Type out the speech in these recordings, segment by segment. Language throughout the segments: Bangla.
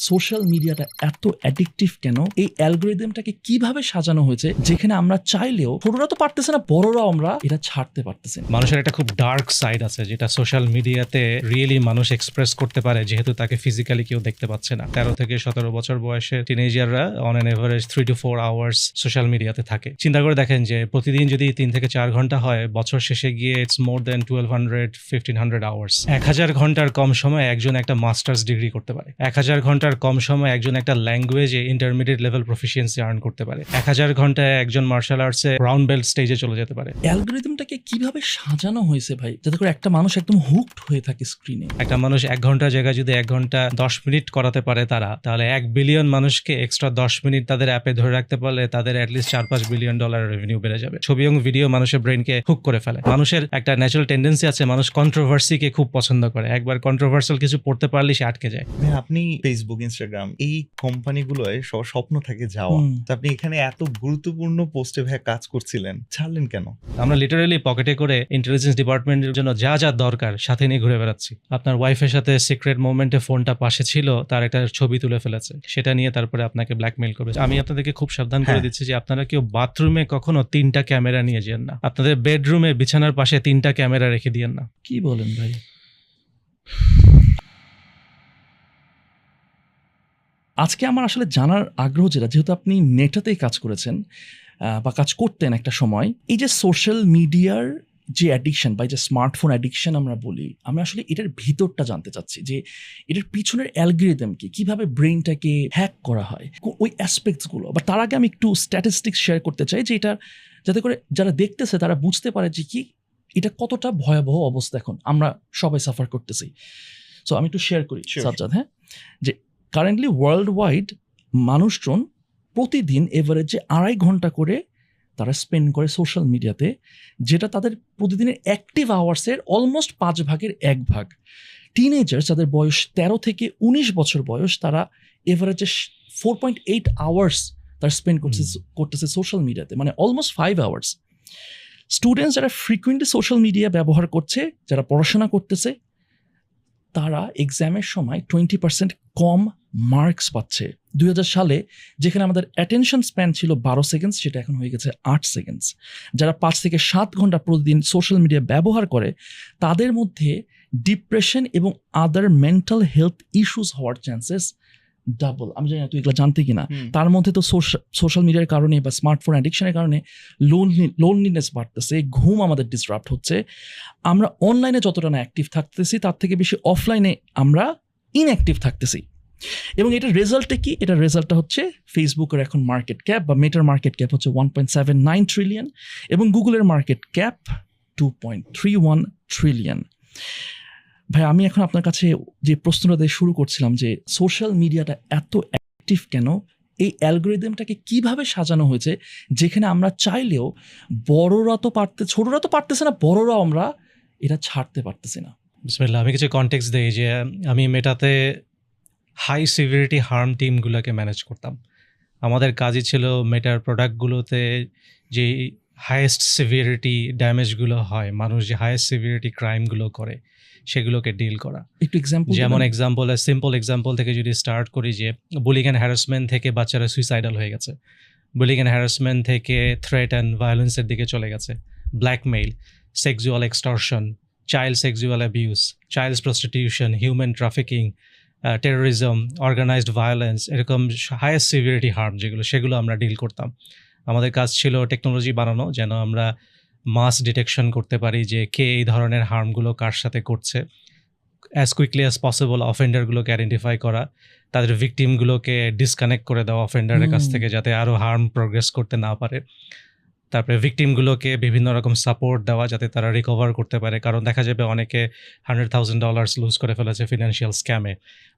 সোশ্যাল মিডিয়াটা এত অ্যাডিকটিভ কেন, এই অ্যালগোরিদমটাকে কিভাবে সাজানো হয়েছে যেখানে আমরা চাইলেও ছোটরা তো পারতেছে না, বড়রাও আমরা এটা ছাড়তে পারতেছি না। মানুষের একটা খুব ডার্ক সাইড আছে যেটা সোশ্যাল মিডিয়াতে রিয়েলি মানুষ এক্সপ্রেস করতে পারে, যেহেতু তাকে ফিজিক্যালি কেউ দেখতে পাচ্ছে না। 13 থেকে 17 বছর বয়সের টিনেজাররা on an average 3 to 4 hours social মিডিয়াতে থাকে। চিন্তা করে দেখেন যে প্রতিদিন যদি 3 থেকে 4 ঘন্টা হয়, বছর শেষে গিয়ে ইটস মোর দেন 1200-1500 আওয়ার্স। 1000 ঘন্টার কম সময় একজন একটা মাস্টার্স ডিগ্রি করতে পারে। 1000 ঘন্টার কম সময় একজন একটা ল্যাঙ্গুয়েজে ইন্টারমিডিয়েট লেভেল প্রফিসিয়েন্সি আর্ন করতে পারে। 1000 ঘন্টায় একজন মার্শাল আর্টসে ব্রাউন বেল্ট স্টেজে চলে যেতে পারে। অ্যালগোরিদমটাকে কিভাবে সাজানো হয়েছে ভাই, যাতে করে একটা মানুষ একদম হুকড হয়ে থাকে স্ক্রিনে। একটা মানুষ 1 ঘন্টার জায়গায় যদি 1 ঘন্টা 10 মিনিট করাতে পারে তাহলে 1 বিলিয়ন মানুষকে এক্সট্রা 10 মিনিট তাদের অ্যাপে ধরে রাখতে পারলে তাদের অ্যাটলিস্ট $4-5 বিলিয়ন রেভিনিউ বেড়ে যাবে। ছবি এবং ভিডিও মানুষের ব্রেনকে হুক করে ফেলে। মানুষের একটা ন্যাচারাল টেন্ডেন্সি আছে, মানুষ কন্ট্রোভার্সিকে খুব পছন্দ করে। একবার কন্ট্রোভার্সাল কিছু পড়তে পারলে সে আটকে যায়। আপনি ফেসবুক, ইনস্টাগ্রাম এই কোম্পানিগুলোয় স্বপ্ন থাকে যাওয়া, তো আপনি এখানে এত গুরুত্বপূর্ণ পোস্টে ভাই কাজ করছিলেন, ছাড়লেন কেন? আমরা লিটারালি পকেটে করে ইন্টেলিজেন্স ডিপার্টমেন্টের জন্য যা যা দরকার সাথে নিয়ে ঘুরে বেড়াচ্ছি। আপনার ওয়াইফের সাথে সিক্রেট মোমেন্টে ফোনটা পাশে ছিল, তার একটা ছবি তুলে ফেলেছে, সেটা নিয়ে তারপরে আপনাকে ব্ল্যাকমেইল করবে। আমি আপনাদেরকে খুব সাবধান করে দিচ্ছি যে আপনারা কেউ বাথরুমে কখনো 3টা ক্যামেরা নিয়ে যান না। আপনাদের বেডরুমে বিছানার পাশে 3টা ক্যামেরা রেখে দিয়েন না। কি বলেন ভাই? আজকে আমার আসলে জানার আগ্রহ যেহেতু আপনি মেটাতেই কাজ করেছেন বা কাজ করতেন একটা সময়, এই যে সোশ্যাল মিডিয়ার যে অ্যাডিকশন বা যে স্মার্টফোন অ্যাডিকশন আমরা বলি, আমরা আসলে এটার ভিতরটা জানতে চাচ্ছি যে এটার পিছনের অ্যালগোরিদম কি, কিভাবে ব্রেইনটাকে হ্যাক করা হয়, ওই অ্যাসপেক্টসগুলো। বা তার আগে আমি একটু স্ট্যাটিস্টিক্স শেয়ার করতে চাই যে এটা যাতে করে যারা দেখতেছে তারা বুঝতে পারে যে কি এটা কতটা ভয়াবহ অবস্থা এখন আমরা সবাই সাফার করতেছি। সো আমি একটু শেয়ার করি সাজ্জাদ। হ্যাঁ, যে কারেন্টলি ওয়ার্ল্ড ওয়াইড মানুষজন প্রতিদিন এভারেজে 2.5 ঘন্টা করে তারা স্পেন্ড করে সোশ্যাল মিডিয়াতে, যেটা তাদের প্রতিদিনের অ্যাক্টিভ আওয়ার্সের অলমোস্ট 5 ভাগের 1 ভাগ। টিনেজার্স যাদের বয়স 13 থেকে 19 বছর বয়স, তারা এভারেজে 4.8 আওয়ার্স তারা স্পেন্ড করতেছে সোশ্যাল মিডিয়াতে, মানে অলমোস্ট 5 আওয়ার্স। স্টুডেন্টস যারা ফ্রিকুয়েন্টলি সোশ্যাল মিডিয়া ব্যবহার করছে, যারা পড়াশোনা করতেছে, তারা এক্সামের সময় 20% কম মার্কস পাচ্ছে। 2000 সালে যেখানে আমাদের অ্যাটেনশন স্প্যান ছিল 12 সেকেন্ডস, সেটা এখন হয়ে গেছে 8 সেকেন্ডস। যারা 5 থেকে 7 ঘন্টা প্রতিদিন সোশ্যাল মিডিয়া ব্যবহার করে, তাদের মধ্যে ডিপ্রেশন এবং আদার মেন্টাল হেলথ ইস্যুস হওয়ার চান্সেস ডাবল। আমি জানি না তুই এগুলো জানতে কিনা। তার মধ্যে তো সোশ্যাল মিডিয়ার কারণে বা স্মার্টফোন অ্যাডিকশনের কারণে লোনলিনেস বাড়তেছে, ঘুম আমাদের ডিসরাপ্ট হচ্ছে। আমরা অনলাইনে যতটা না অ্যাক্টিভ থাকতেছি, তার থেকে বেশি অফলাইনে আমরা ইনঅ্যাক্টিভ থাকতেছি। এবং এটার রেজাল্টটা কি? এটার রেজাল্টটা হচ্ছে ফেসবুকের এখন মার্কেট ক্যাপ বা মেটার মার্কেট ক্যাপ হচ্ছে 1.79 ট্রিলিয়ন এবং গুগলের মার্কেট ক্যাপ 2.31 ট্রিলিয়ন। ভাই, আমি এখন আপনার কাছে যে প্রশ্নটা দিয়ে শুরু করছিলাম যে সোশ্যাল মিডিয়াটা এত অ্যাক্টিভ কেন, এই অ্যালগোরিদমটাকে কিভাবে সাজানো হয়েছে যেখানে আমরা চাইলেও ছোটরা তো পারতেছে না, বড়রাও আমরা এটা ছাড়তে পারতেছি না। বিসমিল্লাহ, আমি কিছু কনটেক্সট দিই যে আমি মেটাতে হাই সিভিরিটি হার্ম টিমগুলোকে ম্যানেজ করতাম। আমাদের কাজই ছিল মেটার প্রোডাক্টগুলোতে যে হাইয়েস্ট সিভিরিটি ড্যামেজগুলো হয়, মানুষ যে হাইয়েস্ট সিভিরিটি ক্রাইমগুলো করে, সেগুলোকে ডিল করা। একটু এক্সাম্পল, যেমন সিম্পল এক্সাম্পল থেকে যদি স্টার্ট করি, যে বুলিং অ্যান্ড হ্যারাসমেন্ট থেকে বাচ্চারা সুইসাইডাল হয়ে গেছে, বুলিং অ্যান্ড হ্যারাসমেন্ট থেকে থ্রেট অ্যান্ড ভায়োলেন্সের দিকে চলে গেছে, blackmail, sexual extortion, child sexual abuse, child prostitution, human trafficking, terrorism, organised violence, এরকম হাইয়েস্ট সিভিরিটি হার্ম সেগুলো আমরা ডিল করতাম। আমাদের কাজ ছিল টেকনোলজি বানানো যেন আমরা মাস ডিটেকশন করতে পারি যে কে এই ধরনের হার্মগুলো কার সাথে করছে, অ্যাজ কুইকলি অ্যাজ পসিবল অফেন্ডারগুলোকে আইডেন্টিফাই করা, তাদের ভিকটিমগুলোকে ডিসকানেক্ট করে দেওয়া অফেন্ডারের কাছ থেকে, যাতে আরও হার্ম প্রোগ্রেস করতে না পারে। তারপরে ভিকটিমগুলোকে বিভিন্ন রকম সাপোর্ট দেওয়া যাতে তারা রিকভার করতে পারে, কারণ দেখা যাবে অনেকে $100,000 লুজ করে ফেলেছে ফিনান্সিয়াল স্ক্যামে।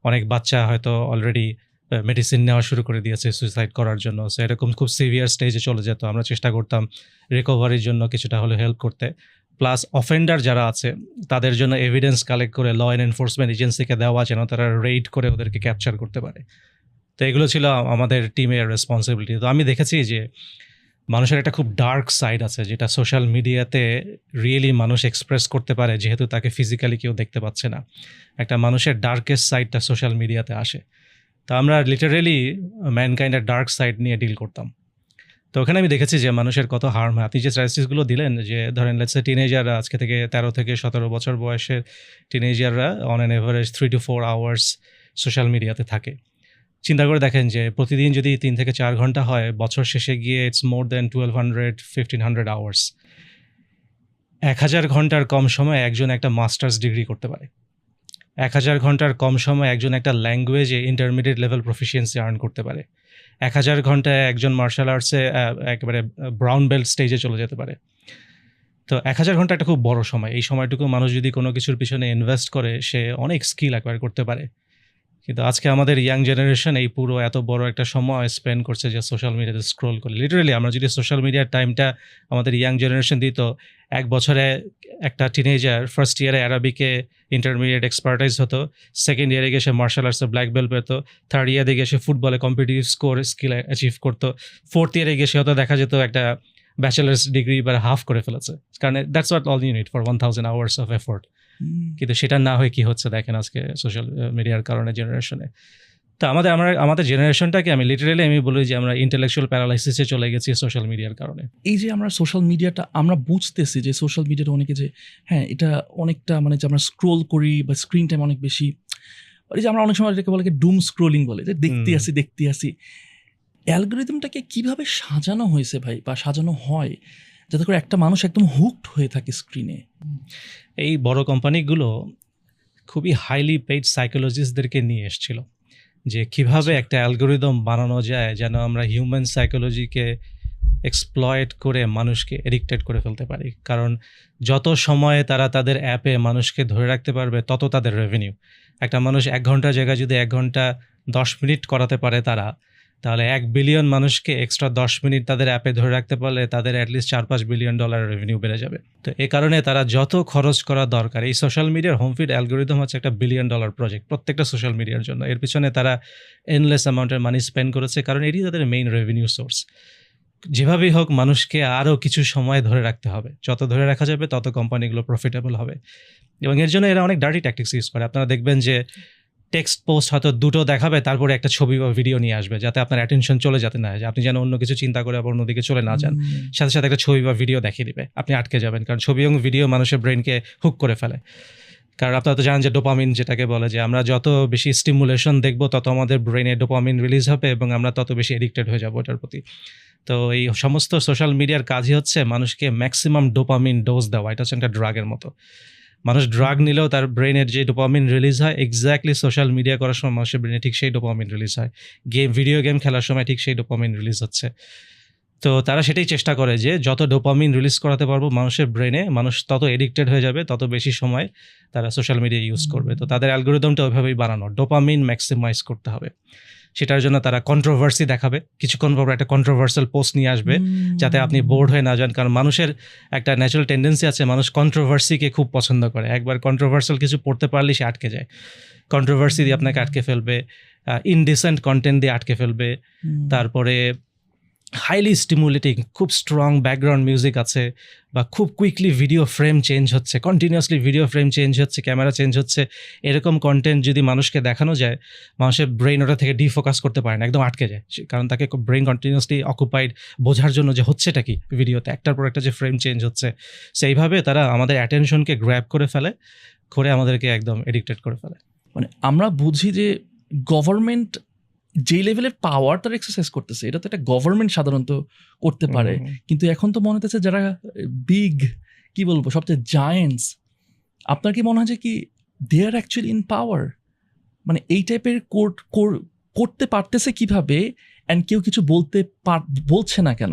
অনেক বাচ্চা হয়তো অলরেডি মেডিসিন নেওয়া শুরু করে দিয়েছে সুইসাইড করার জন্য। সো এরকম খুব সিভিয়ার স্টেজে চলে যেত। আমরা চেষ্টা করতাম রিকভারির জন্য কিছুটা হলে হেল্প করতে। প্লাস অফেন্ডার যারা আছে তাদের জন্য এভিডেন্স কালেক্ট করে ল এনফোর্সমেন্ট এজেন্সিকে দেওয়া, যেন তারা রেইড করে ওদেরকে ক্যাপচার করতে পারে। তো এগুলো ছিল আমাদের টিমের রেসপন্সিবিলিটি। তো আমি দেখেছি যে মানুষের একটা খুব ডার্ক সাইড আছে যেটা সোশ্যাল মিডিয়াতে রিয়েলি মানুষ এক্সপ্রেস করতে পারে, যেহেতু তাকে ফিজিক্যালি কেউ দেখতে পাচ্ছে না। একটা মানুষের ডার্কেস্ট সাইডটা সোশ্যাল মিডিয়াতে আসে। তো আমরা লিটারেলি ম্যানকাইন্ডের ডার্ক সাইড নিয়ে ডিল করতাম। তো ওখানে আমি দেখেছি যে মানুষের কত হার্ম হয়। আপনি যে স্ট্যাটিস্টিক্সগুলো দিলেন যে ধরেন লেটসে টিনেজাররা আজকে থেকে 13 থেকে 17 বছর বয়সের টিনেজাররা on an average 3 to 4 hours social মিডিয়াতে থাকে। চিন্তা করে দেখেন যে প্রতিদিন যদি 3 থেকে 4 ঘন্টা হয়, বছর শেষে গিয়ে ইটস মোর দ্যান 1200-1500 আওয়ার্স। 1000 ঘন্টার কম সময়ে একজন একটা মাস্টার্স ডিগ্রি করতে পারে। 1000 ঘন্টার কম সময়ে একজন একটা ল্যাঙ্গুয়েজে ইন্টারমিডিয়েট লেভেল প্রফিসিয়েন্সি আর্ন করতে পারে। 1000 ঘন্টায় একজন মার্শাল আর্টসে একেবারে ব্রাউন বেল্ট স্টেজে চলে যেতে পারে। তো 1000 ঘন্টা একটা খুব বড় সময়। এই সময়টুকু মানুষ যদি কোনো কিছুর পিছনে ইনভেস্ট করে, সে অনেক স্কিল অ্যাকোয়ার করতে পারে। কিন্তু আজকে আমাদের ইয়াং জেনারেশন এই পুরো এত বড় একটা সময় স্পেন্ড করছে যে সোশ্যাল মিডিয়াতে স্ক্রোল করে। লিটারেলি আমরা যদি সোশ্যাল মিডিয়ার টাইমটা আমাদের ইয়াং জেনারেশন দিত, 1 বছরে একটা টিনেজার ফার্স্ট ইয়ারে অ্যারাবিকে ইন্টারমিডিয়েট এক্সপার্টাইজ হতো, সেকেন্ড ইয়ারে গিয়ে সে মার্শাল আর্টসে ব্ল্যাক বেল্ট পেতো, থার্ড ইয়ারে গিয়ে সে ফুটবলে কম্পিটিটিভ স্কিল অ্যাচিভ করতো, ফোর্থ ইয়ারে গিয়ে সে হয়তো দেখা যেত একটা ব্যাচেলার্স ডিগ্রি বা হাফ করে ফেলেছে। কারণ that's what all you need for 1000 hours of effort. কিন্তু সেটা না হয়ে কি হচ্ছে দেখেন আজকে সোশ্যাল মিডিয়ার কারণে জেনারেশনে। তো আমাদের জেনারেশনটাকে আমি বলি যে আমরা ইন্টেলেকচুয়াল প্যারালাইসিসে চলে গেছি সোশ্যাল মিডিয়ার কারণে। এই যে আমরা সোশ্যাল মিডিয়াটা আমরা বুঝতেছি যে সোশ্যাল মিডিয়াটা অনেকে যে হ্যাঁ এটা অনেকটা মানে যে আমরা স্ক্রোল করি বা স্ক্রিন টাইম অনেক বেশি, এই যে আমরা অনেক সময় এটাকে বলে ডুম স্ক্রোলিং বলে, যে দেখতে আসি। অ্যালগরিদমটাকে কিভাবে সাজানো হয়েছে ভাই, বা সাজানো হয় যাতে করে একটা মানুষ একদম হুকড হয়ে থাকে স্ক্রিনে? এই বড় কোম্পানিগুলো খুবই হাইলি পেইড সাইকোলজিস্টদেরকে নিয়ে এসেছিল যে কিভাবে একটা অ্যালগরিদম বানানো যায় যেন আমরা হিউম্যান সাইকোলজিকে এক্সপ্লয়েট করে মানুষকে এডিক্টেড করে ফেলতে পারি। কারণ যত সময়ে তারা তাদের অ্যাপে মানুষকে ধরে রাখতে পারবে, তত তাদের রেভিনিউ। একটা মানুষ 1 ঘন্টার জায়গায় যদি 1 ঘন্টা 10 মিনিট করাতে পারে তারা, তাহলে 1 বিলিয়ন মানুষকে এক্সট্রা 10 মিনিট তাদের অ্যাপে ধরে রাখতে পারলে তাদের অ্যাটলিস্ট $4-5 বিলিয়ন রেভিনিউ বেড়ে যাবে। তো এ কারণে তারা যত খরচ করা দরকার, এই সোশ্যাল মিডিয়ার হোম ফিড অ্যালগরিদম হচ্ছে একটা $1 বিলিয়ন প্রজেক্ট প্রত্যেকটা সোশ্যাল মিডিয়ার জন্য। এর পিছনে তারা এনলেস অ্যামাউন্টের মানি স্পেন্ড করেছে, কারণ এটি তাদের মেইন রেভিনিউ সোর্স। যেভাবেই হোক মানুষকে আরও কিছু সময় ধরে রাখতে হবে, যত ধরে রাখা যাবে তত কোম্পানিগুলো প্রফিটেবল হবে। এবং এর জন্য এরা অনেক ডার্টি ট্যাকটিক্স ইউজ করে। আপনারা দেখবেন যে টেক্সট পোস্ট হয়তো 2টো দেখাবে, তারপরে একটা ছবি বা ভিডিও নিয়ে আসবে যাতে আপনার অ্যাটেনশন চলে যেতে না হয়, যে আপনি যেন অন্য কিছু চিন্তা করে আবার অন্যদিকে চলে না যান। সাথে সাথে একটা ছবি বা ভিডিও দেখিয়ে দিবে, আপনি আটকে যাবেন, কারণ ছবি এবং ভিডিও মানুষের ব্রেনকে হুক করে ফেলে। কারণ আপনারা তো জানেন যে ডোপামিন যেটাকে বলে, যে আমরা যত বেশি স্টিমুলেশন দেখবো তত আমাদের ব্রেনে ডোপামিন রিলিজ হবে এবং আমরা তত বেশি এডিক্টেড হয়ে যাবো ওটার প্রতি। তো এই সমস্ত সোশ্যাল মিডিয়ার কাজই হচ্ছে মানুষকে ম্যাক্সিমাম ডোপামিন ডোজ দেওয়া। এটা হচ্ছে একটা ড্রাগের মতো। মানুষ ড্রাগ নিলেও তার ব্রেনের যে ডোপামিন রিলিজ হয়, এক্স্যাক্টলি সোশ্যাল মিডিয়া করার সময় মানুষের ব্রেনে ঠিক সেই ডোপামিন রিলিজ হয়। ভিডিও গেম খেলার সময় ঠিক সেই ডোপামিন রিলিজ হচ্ছে। তো তারা সেটাই চেষ্টা করে যে যত ডোপামিন রিলিজ করাতে পারবো মানুষের ব্রেনে, মানুষ তত এডিক্টেড হয়ে যাবে, তত বেশি সময় তারা সোশ্যাল মিডিয়া ইউজ করবে। তো তাদের অ্যালগরিদমটা ওইভাবেই বানানো, ডোপামিন ম্যাক্সিমাইজ করতে হবে। সেটার জন্য তারা কন্ট্রোভার্সি দেখাবে, কিছুক্ষণ পর একটা কন্ট্রোভার্সাল পোস্ট নিয়ে আসবে যাতে আপনি বোর্ড হয়ে না যান। কারণ মানুষের একটা ন্যাচারাল টেন্ডেন্সি আছে, মানুষ কন্ট্রোভার্সিকে খুব পছন্দ করে। একবার কন্ট্রোভার্সাল কিছু পড়তে পারলে সে আটকে যায়। কন্ট্রোভার্সি দিয়ে আপনাকে আটকে ফেলবে, ইনডিসেন্ট কন্টেন্ট দিয়ে আটকে ফেলবে, তারপরে হাইলি স্টিমুলেটিং খুব স্ট্রং ব্যাকগ্রাউন্ড মিউজিক আছে, বা খুব কুইকলি ভিডিও ফ্রেম চেঞ্জ হচ্ছে, কন্টিনিউয়াসলি ভিডিও ফ্রেম চেঞ্জ হচ্ছে, ক্যামেরা চেঞ্জ হচ্ছে, এরকম কন্টেন্ট যদি মানুষকে দেখানো যায়, মানুষের ব্রেন ওটা থেকে ডিফোকাস করতে পারে না, একদম আটকে যায়। কারণ তাকে ব্রেন কন্টিনিউয়াসলি অকুপাইড বোঝার জন্য যে হচ্ছেটা কি ভিডিওতে, একটার পর একটা যে ফ্রেম চেঞ্জ হচ্ছে, সেইভাবে তারা আমাদের অ্যাটেনশনকে গ্র্যাব করে ফেলে, করে আমাদেরকে একদম এডিক্টেড করে ফেলে। মানে আমরা বুঝি যে গভর্নমেন্ট যে লেভেলের পাওয়ার তার এক্সারসাইজ করতেছে, এটা তো একটা গভর্নমেন্ট সাধারণত করতে পারে, কিন্তু এখন তো মনে হচ্ছে যারা বিগ কি বলবো সবচেয়ে জায়েন্টস, আপনার কি মনে হয় যে কি দে আর অ্যাকচুয়ালি ইন পাওয়ার? মানে এই টাইপের করতে পারতেছে কিভাবে, অ্যান্ড কেউ কিছু বলছে না কেন?